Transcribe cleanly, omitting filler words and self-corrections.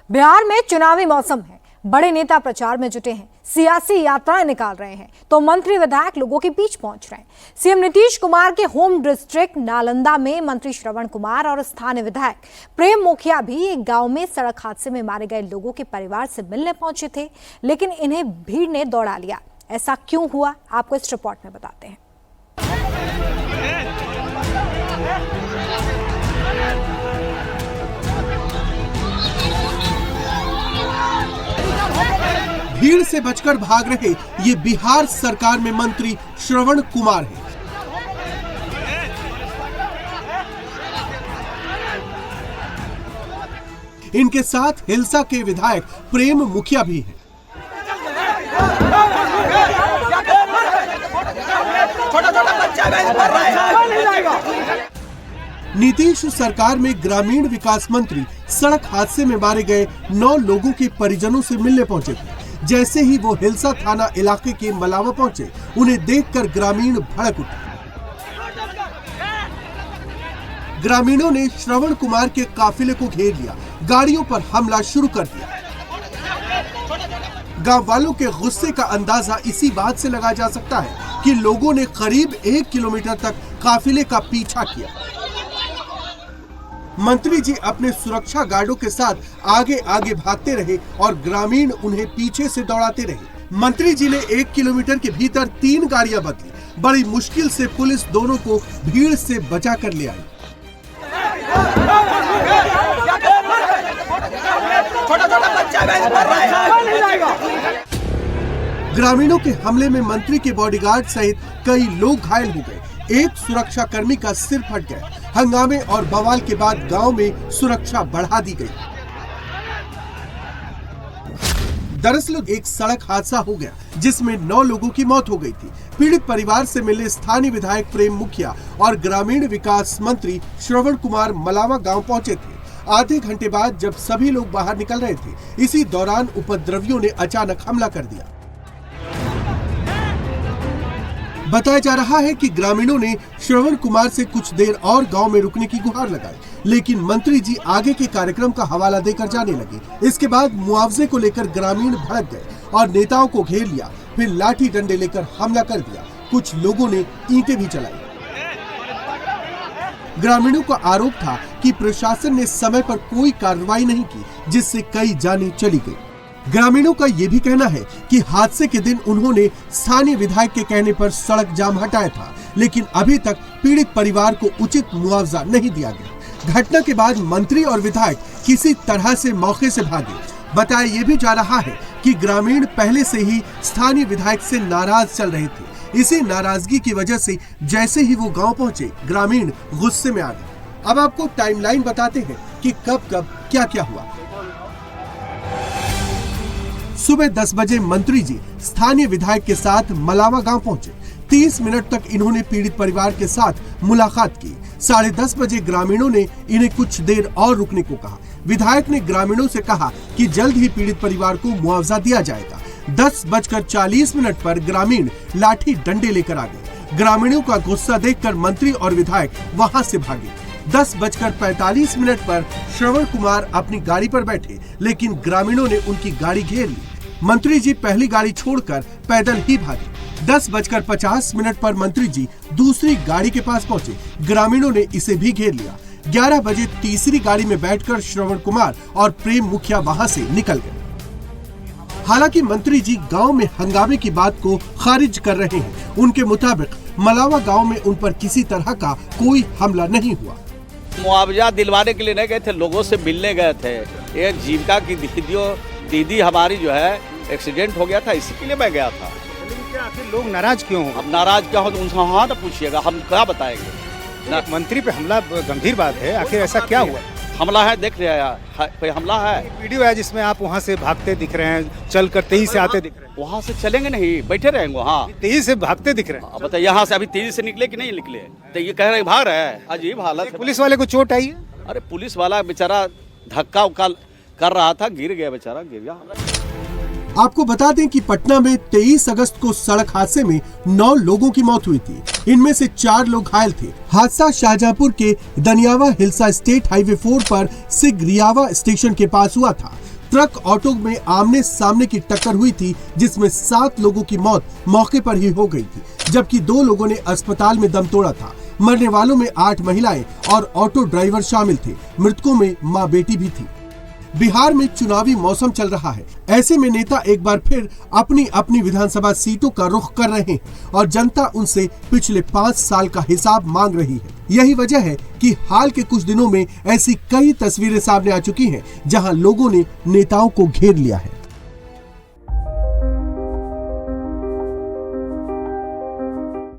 बिहार में चुनावी मौसम है, बड़े नेता प्रचार में जुटे हैं, सियासी यात्राएं निकाल रहे हैं तो मंत्री विधायक लोगों के बीच पहुंच रहे हैं। सीएम नीतीश कुमार के होम डिस्ट्रिक्ट नालंदा में मंत्री श्रवण कुमार और स्थानीय विधायक प्रेम मुखिया भी एक गांव में सड़क हादसे में मारे गए लोगों के परिवार से मिलने पहुंचे थे, लेकिन इन्हें भीड़ ने दौड़ा लिया। ऐसा क्यों हुआ, आपको इस रिपोर्ट में बताते हैं। भीड़ से बचकर भाग रहे ये बिहार सरकार में मंत्री श्रवण कुमार हैं। इनके साथ हिलसा के विधायक प्रेम मुखिया भी हैं। नीतीश सरकार में ग्रामीण विकास मंत्री सड़क हादसे में मारे गए 9 लोगों के परिजनों से मिलने पहुंचे थे। जैसे ही वो हिलसा थाना इलाके के मलावा पहुंचे, उन्हें देखकर ग्रामीण भड़क उठे। ग्रामीणों ने श्रवण कुमार के काफिले को घेर लिया, गाड़ियों पर हमला शुरू कर दिया। गांव वालों के गुस्से का अंदाजा इसी बात से लगाया जा सकता है कि लोगों ने करीब 1 किलोमीटर तक काफिले का पीछा किया। मंत्री जी अपने सुरक्षा गार्डों के साथ आगे आगे भागते रहे और ग्रामीण उन्हें पीछे से दौड़ाते रहे। मंत्री जी ने 1 किलोमीटर के भीतर 3 गाड़ियां बदली। बड़ी मुश्किल से पुलिस दोनों को भीड़ से बचा कर ले आई। ग्रामीणों के हमले में मंत्री के बॉडीगार्ड सहित कई लोग घायल हो गए। एक सुरक्षा कर्मी का सिर फट गया। हंगामे और बवाल के बाद गांव में सुरक्षा बढ़ा दी गई। दरअसल एक सड़क हादसा हो गया जिसमें 9 लोगों की मौत हो गई थी। पीड़ित परिवार से मिले स्थानीय विधायक प्रेम मुखिया और ग्रामीण विकास मंत्री श्रवण कुमार मलावा गांव पहुंचे थे। आधे घंटे बाद जब सभी लोग बाहर निकल रहे थे, इसी दौरान उपद्रवियों ने अचानक हमला कर दिया। बताया जा रहा है कि ग्रामीणों ने श्रवण कुमार से कुछ देर और गांव में रुकने की गुहार लगाई, लेकिन मंत्री जी आगे के कार्यक्रम का हवाला देकर जाने लगे। इसके बाद मुआवजे को लेकर ग्रामीण भड़क गए और नेताओं को घेर लिया। फिर लाठी डंडे लेकर हमला कर दिया। कुछ लोगों ने ईंटें भी चलाई। ग्रामीणों का आरोप था कि प्रशासन ने समय पर कोई कार्रवाई नहीं की, जिससे कई जानें चली गई। ग्रामीणों का ये भी कहना है कि हादसे के दिन उन्होंने स्थानीय विधायक के कहने पर सड़क जाम हटाया था, लेकिन अभी तक पीड़ित परिवार को उचित मुआवजा नहीं दिया गया। घटना के बाद मंत्री और विधायक किसी तरह से मौके से भागे। बताया ये भी जा रहा है कि ग्रामीण पहले से ही स्थानीय विधायक से नाराज चल रहे थे। इसी नाराजगी की वजह से जैसे ही वो गांव पहुंचे, ग्रामीण गुस्से में आ गए। अब आपको टाइमलाइन बताते हैं कि कब कब क्या क्या हुआ। सुबह 10 बजे मंत्री जी स्थानीय विधायक के साथ मलावा गांव पहुंचे। 30 मिनट तक इन्होंने पीड़ित परिवार के साथ मुलाकात की। 10:30 बजे ग्रामीणों ने इन्हें कुछ देर और रुकने को कहा। विधायक ने ग्रामीणों से कहा कि जल्द ही पीड़ित परिवार को मुआवजा दिया जाएगा। 10:40 पर ग्रामीण लाठी डंडे लेकर आ गए। ग्रामीणों का गुस्सा देखकर मंत्री और विधायक वहां से भागे। 10:45 पर श्रवण कुमार अपनी गाड़ी पर बैठे, लेकिन ग्रामीणों ने उनकी गाड़ी घेर ली। मंत्री जी पहली गाड़ी छोड़कर पैदल ही भागे। 10:50 पर मंत्री जी दूसरी गाड़ी के पास पहुंचे। ग्रामीणों ने इसे भी घेर लिया। 11 बजे तीसरी गाड़ी में बैठकर श्रवण कुमार और प्रेम मुखिया वहां से निकल गए। हालांकि मंत्री जी गांव में हंगामे की बात को खारिज कर रहे हैं। उनके मुताबिक मलावा गांव में उन पर किसी तरह का कोई हमला नहीं हुआ। मुआवजा दिलवाने के लिए नहीं गए थे, लोगों से मिलने गए थे। एक जीविका की दीदी हमारी जो है एक्सीडेंट हो गया था, इसी के लिए मैं गया था। लेकिन क्या आखिर लोग नाराज क्यों हो? अब नाराज क्या हो तो उनसे हाँ तो पूछिएगा, हम क्या बताएंगे। मंत्री पे हमला गंभीर बात है, आखिर ऐसा क्या हुआ? हमला है, देख रहे हैं, कोई हमला है। वीडियो है जिसमें आप वहाँ से भागते दिख रहे हैं, चलकर तेजी से आते दिख रहे हैं। वहाँ से चलेंगे नहीं, बैठे रहेंगे वहाँ। तेजी से भागते दिख रहे हैं। बताइए यहाँ से अभी तेजी से निकले कि नहीं निकले? तो ये कह रहे भाग रहे हैं। अजीब हालत है। पुलिस वाले को चोट आई है? अरे पुलिस वाला बेचारा धक्का उक्का कर रहा था, गिर गया, बेचारा गिर गया। आपको बता दें कि पटना में 23 अगस्त को सड़क हादसे में 9 लोगों की मौत हुई थी। इनमें से 4 लोग घायल थे। हादसा शाहजहांपुर के दनियावा हिलसा स्टेट हाईवे 4 पर सिगरियावा स्टेशन के पास हुआ था। ट्रक ऑटो में आमने सामने की टक्कर हुई थी, जिसमें 7 लोगों की मौत मौके पर ही हो गई थी, जबकि 2 लोगों ने अस्पताल में दम तोड़ा था। मरने वालों में 8 महिलाएं और ऑटो ड्राइवर शामिल थे। मृतकों में मां बेटी भी थी। बिहार में चुनावी मौसम चल रहा है। ऐसे में नेता एक बार फिर अपनी अपनी विधानसभा सीटों का रुख कर रहे हैं और जनता उनसे पिछले 5 साल का हिसाब मांग रही है। यही वजह है कि हाल के कुछ दिनों में ऐसी कई तस्वीरें सामने आ चुकी हैं, जहां लोगों ने नेताओं को घेर लिया है।